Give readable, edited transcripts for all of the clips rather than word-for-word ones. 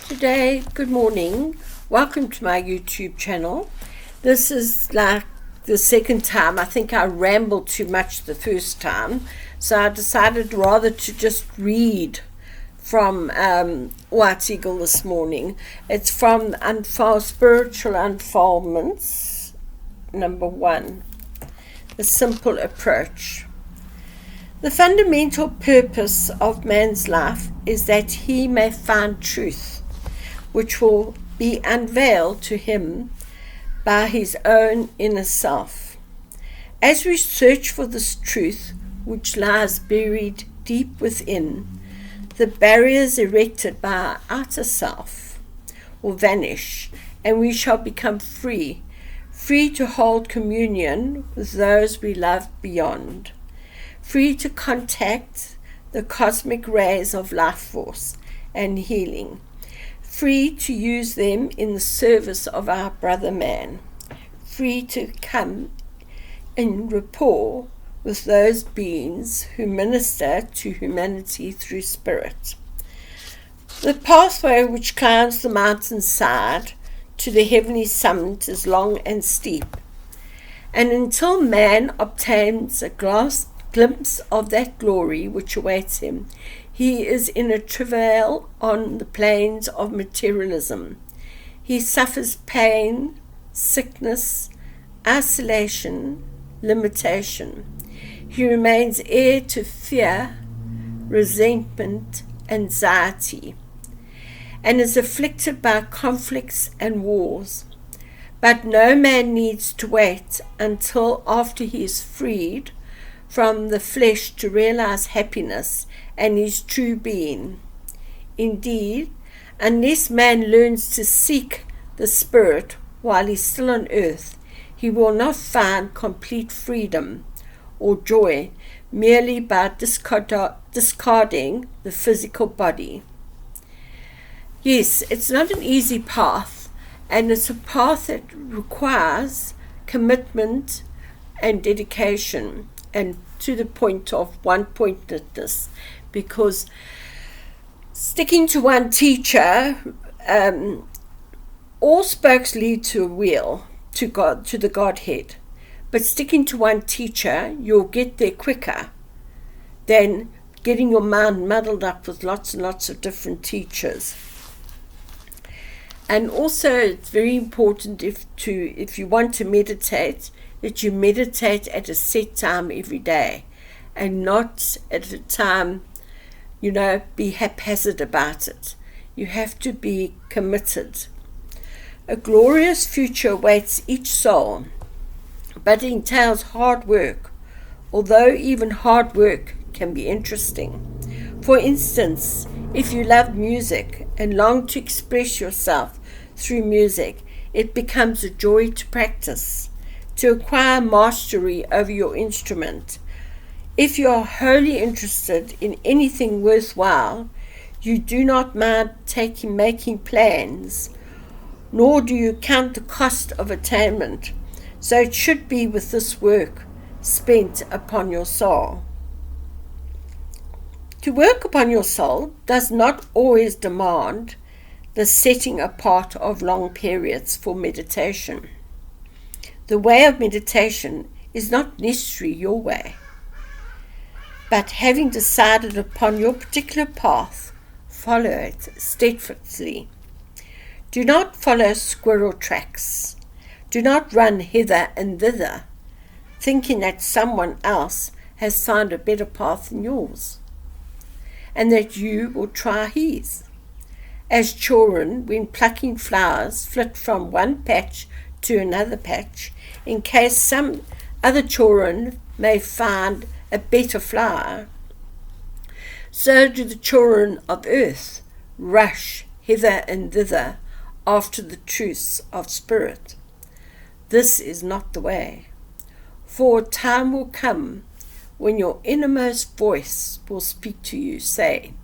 Today, good morning. Welcome to my YouTube channel. This is like the second time. I think I rambled too much the first time, so I decided rather to just read from White Eagle this morning. It's from Spiritual Unfoldments, number 1, The Simple Approach. The fundamental purpose of man's life is that he may find truth, which will be unveiled to him by his own inner self. As we search for this truth, which lies buried deep within, the barriers erected by our outer self will vanish, and we shall become free to hold communion with those we love beyond, free to contact the cosmic rays of life force and healing, free to use them in the service of our brother man, free to come in rapport with those beings who minister to humanity through spirit. The pathway which climbs the mountainside to the heavenly summit is long and steep, and until man obtains a glimpse of that glory which awaits him, he is in a travail on the plains of materialism. He suffers pain, sickness, isolation, limitation. He remains heir to fear, resentment, anxiety, and is afflicted by conflicts and wars. But no man needs to wait until after he is freed from the flesh to realize happiness and his true being. Indeed, unless man learns to seek the spirit while he's still on earth, he will not find complete freedom or joy merely by discarding the physical body. Yes, it's not an easy path, and it's a path that requires commitment and dedication, and to the point of one-pointedness, because sticking to one teacher, all spokes lead to a wheel, to God, to the Godhead. But sticking to one teacher, you'll get there quicker than getting your mind muddled up with lots and lots of different teachers. And also, it's very important if you want to meditate, that you meditate at a set time every day, and not at a time, be haphazard about it. You have to be committed. A glorious future awaits each soul, but it entails hard work, although even hard work can be interesting. For instance, if you love music and long to express yourself through music, it becomes a joy to practice, to acquire mastery over your instrument. If you are wholly interested in anything worthwhile, you do not mind making plans, nor do you count the cost of attainment. So it should be with this work spent upon your soul. To work upon your soul does not always demand the setting apart of long periods for meditation. The way of meditation is not necessarily your way, but having decided upon your particular path, follow it steadfastly. Do not follow squirrel tracks. Do not run hither and thither, thinking that someone else has found a better path than yours, and that you will try his. As children, when plucking flowers, flit from one patch to another patch, in case some other children may find a better flower, so do the children of earth rush hither and thither after the truths of spirit. This is not the way, for a time will come when your innermost voice will speak to you, saying,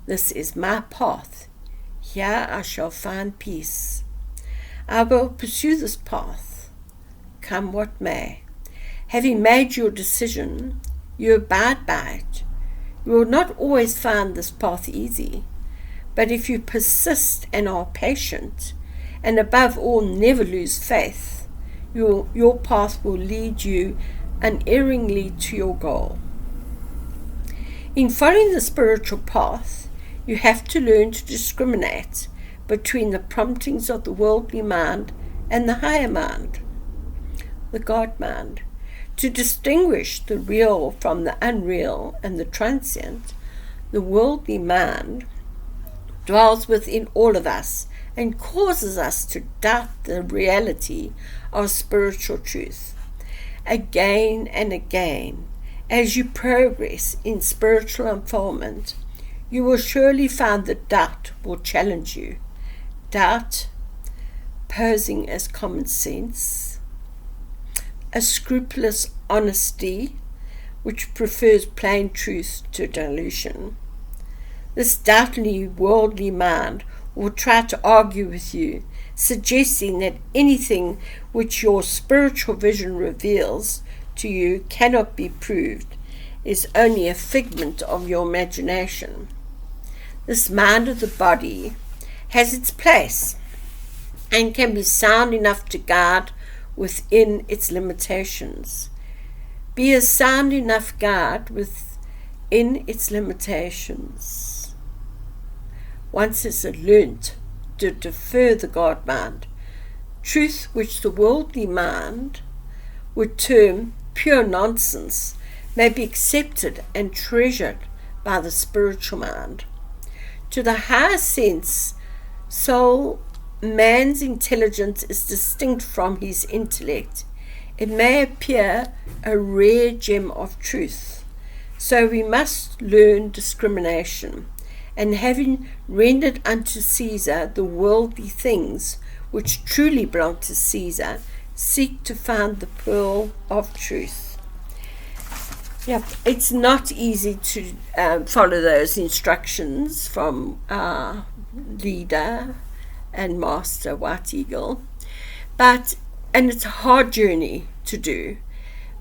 "This is my path, here I shall find peace. I will pursue this path, come what may." Having made your decision, you abide by it. You will not always find this path easy, But if you persist and are patient, and above all never lose faith, your path will lead you unerringly to your goal. In following the spiritual path, you have to learn to discriminate between the promptings of the worldly mind and the higher mind, the God mind. To distinguish the real from the unreal and the transient, the worldly mind dwells within all of us and causes us to doubt the reality of spiritual truth. Again and again, as you progress in spiritual unfoldment, you will surely find that doubt will challenge you. Doubt posing as common sense, a scrupulous honesty which prefers plain truth to delusion. This doubtfully worldly mind will try to argue with you, suggesting that anything which your spiritual vision reveals to you cannot be proved, is only a figment of your imagination. This mind of the body has its place and can be sound enough to guard within its limitations. Be a sound enough guard within its limitations. Once it's learnt to defer the God mind, truth which the worldly mind would term pure nonsense may be accepted and treasured by the spiritual mind. To the higher sense, soul, man's intelligence is distinct from his intellect. It may appear a rare gem of truth. So we must learn discrimination, and having rendered unto Caesar the worldly things which truly belong to Caesar, seek to find the pearl of truth. Yep, it's not easy to follow those instructions from our leader and master, White Eagle, and it's a hard journey to do,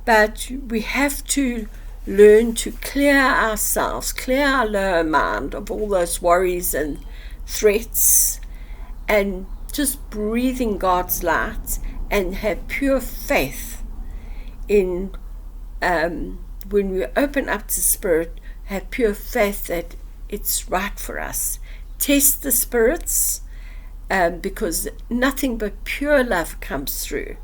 but we have to learn to clear ourselves, clear our lower mind of all those worries and threats, and just breathe in God's light and have pure faith in when we open up to Spirit, have pure faith that it's right for us. Test the spirits, because nothing but pure love comes through.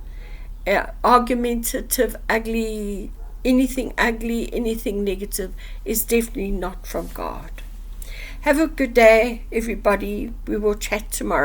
Argumentative, ugly, anything negative is definitely not from God. Have a good day, everybody. We will chat tomorrow.